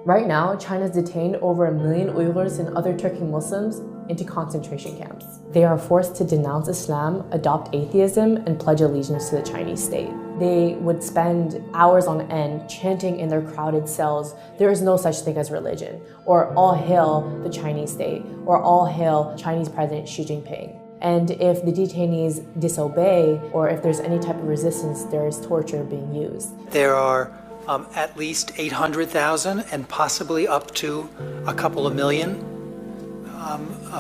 Right now, China's detained over 1 million Uyghurs and other Turkic Muslims into concentration camps. They are forced to denounce Islam, adopt atheism, and pledge allegiance to the Chinese state. They would spend hours on end chanting in their crowded cells, "There is no such thing as religion," or "All hail the Chinese state," or "All hail Chinese President Xi Jinping." And if the detainees disobey, or if there's any type of resistance, there is torture being used. There are at least 800,000 and possibly up to a couple of million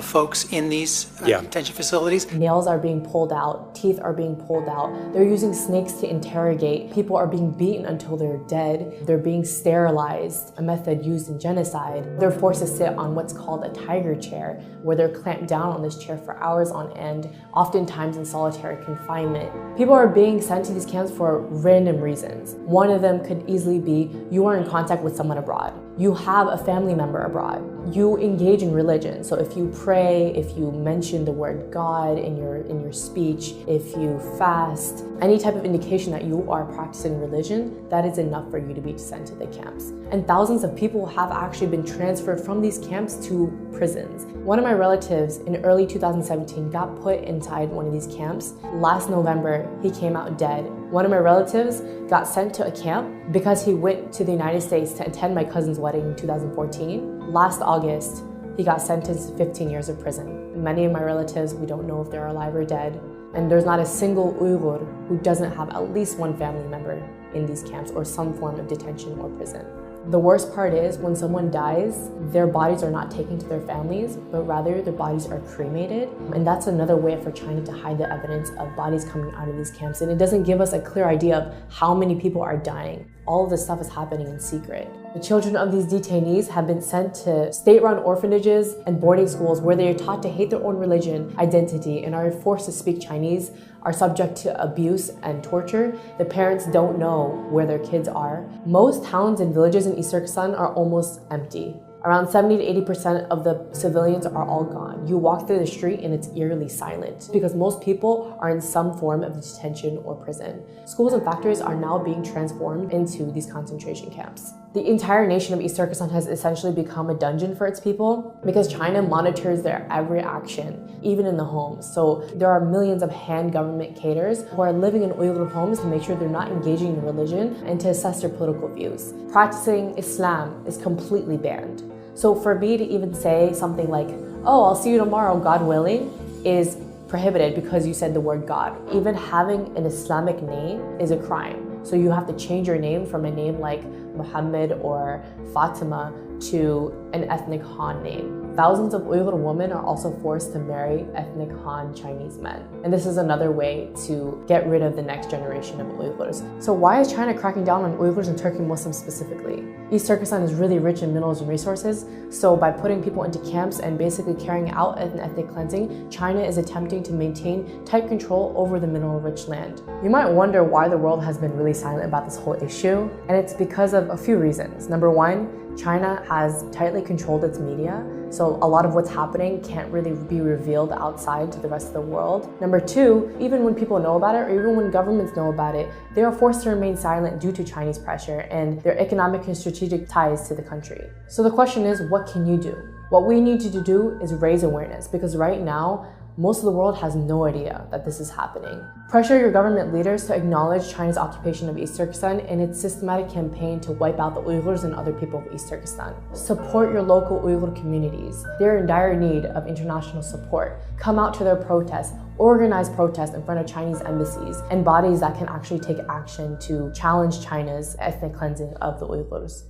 folks in these detention facilities. Nails are being pulled out, teeth are being pulled out. They're using snakes to interrogate. People are being beaten until they're dead. They're being sterilized, a method used in genocide. They're forced to sit on what's called a tiger chair, where they're clamped down on this chair for hours on end, oftentimes in solitary confinement. People are being sent to these camps for random reasons. One of them could easily be you are in contact with someone abroad. You have a family member abroad. You engage in religion. So if you pray, if you mention the word God in your speech, if you fast, any type of indication that you are practicing religion, that is enough for you to be sent to the camps. And thousands of people have actually been transferred from these camps to prisons. One of my relatives in early 2017 got put inside one of these camps. Last November, he came out dead. One of my relatives got sent to a camp because he went to the United States to attend my cousin's wedding in 2014. Last August, he got sentenced to 15 years of prison. Many of my relatives, we don't know if they're alive or dead. And there's not a single Uyghur who doesn't have at least one family member in these camps or some form of detention or prison. The worst part is when someone dies, their bodies are not taken to their families, but rather their bodies are cremated. And that's another way for China to hide the evidence of bodies coming out of these camps. And it doesn't give us a clear idea of how many people are dying. All of this stuff is happening in secret. The children of these detainees have been sent to state-run orphanages and boarding schools where they are taught to hate their own religion, identity, and are forced to speak Chinese, are subject to abuse and torture. The parents don't know where their kids are. Most towns and villages in East Turkestan are almost empty. Around 70 to 80% of the civilians are all gone. You walk through the street and it's eerily silent because most people are in some form of detention or prison. Schools and factories are now being transformed into these concentration camps. The entire nation of East Turkestan has essentially become a dungeon for its people because China monitors their every action, even in the homes. So there are millions of Han government cadres who are living in Uyghur homes to make sure they're not engaging in religion and to assess their political views. Practicing Islam is completely banned. So for me to even say something like, "Oh, I'll see you tomorrow, God willing," is prohibited because you said the word God. Even having an Islamic name is a crime. So you have to change your name from a name like Muhammad or Fatima to an ethnic Han name. Thousands of Uyghur women are also forced to marry ethnic Han Chinese men. And this is another way to get rid of the next generation of Uyghurs. So why is China cracking down on Uyghurs and Turkic Muslims specifically? East Turkestan is really rich in minerals and resources, so by putting people into camps and basically carrying out an ethnic cleansing, China is attempting to maintain tight control over the mineral-rich land. You might wonder why the world has been really silent about this whole issue, and it's because of a few reasons. Number one, China has tightly controlled its media, so a lot of what's happening can't really be revealed outside to the rest of the world. Number two, even when people know about it, or even when governments know about it, they are forced to remain silent due to Chinese pressure and their economic and strategic ties to the country. So the question is, what can you do? What we need you to do is raise awareness, because right now, most of the world has no idea that this is happening. Pressure your government leaders to acknowledge China's occupation of East Turkestan and its systematic campaign to wipe out the Uyghurs and other people of East Turkestan. Support your local Uyghur communities. They're in dire need of international support. Come out to their protests. Organize protests in front of Chinese embassies and bodies that can actually take action to challenge China's ethnic cleansing of the Uyghurs.